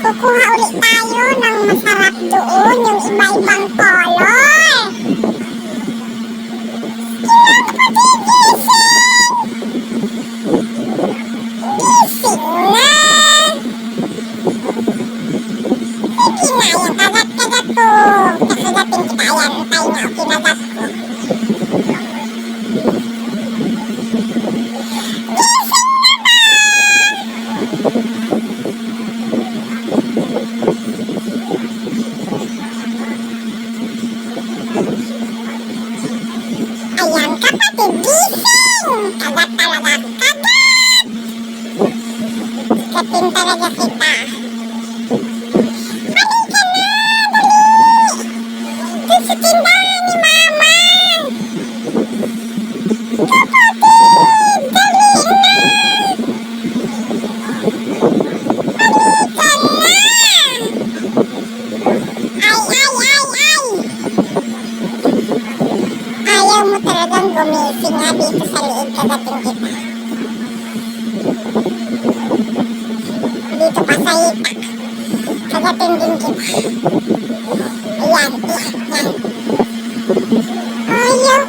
Kukuha ulit tayo ng masarap doon, yung iba-ibang color. Gising na! Sige na, yung kagat-kagat ko. Kakagatin kita, ayan, antay nga, kinagat ko. Ayan, kapatid, gising! Kagat talaga, kagat! Katin talaga kita. Halika na, dali! Doon sa tindahan ni Mama! Kapatid, dali na! Halika na! Ay! Ayaw mo talagang gumising nga dito sa liig, kagating kita. Dito pa sa itak. Kagating din kita. Ayan, yan. Ayaw.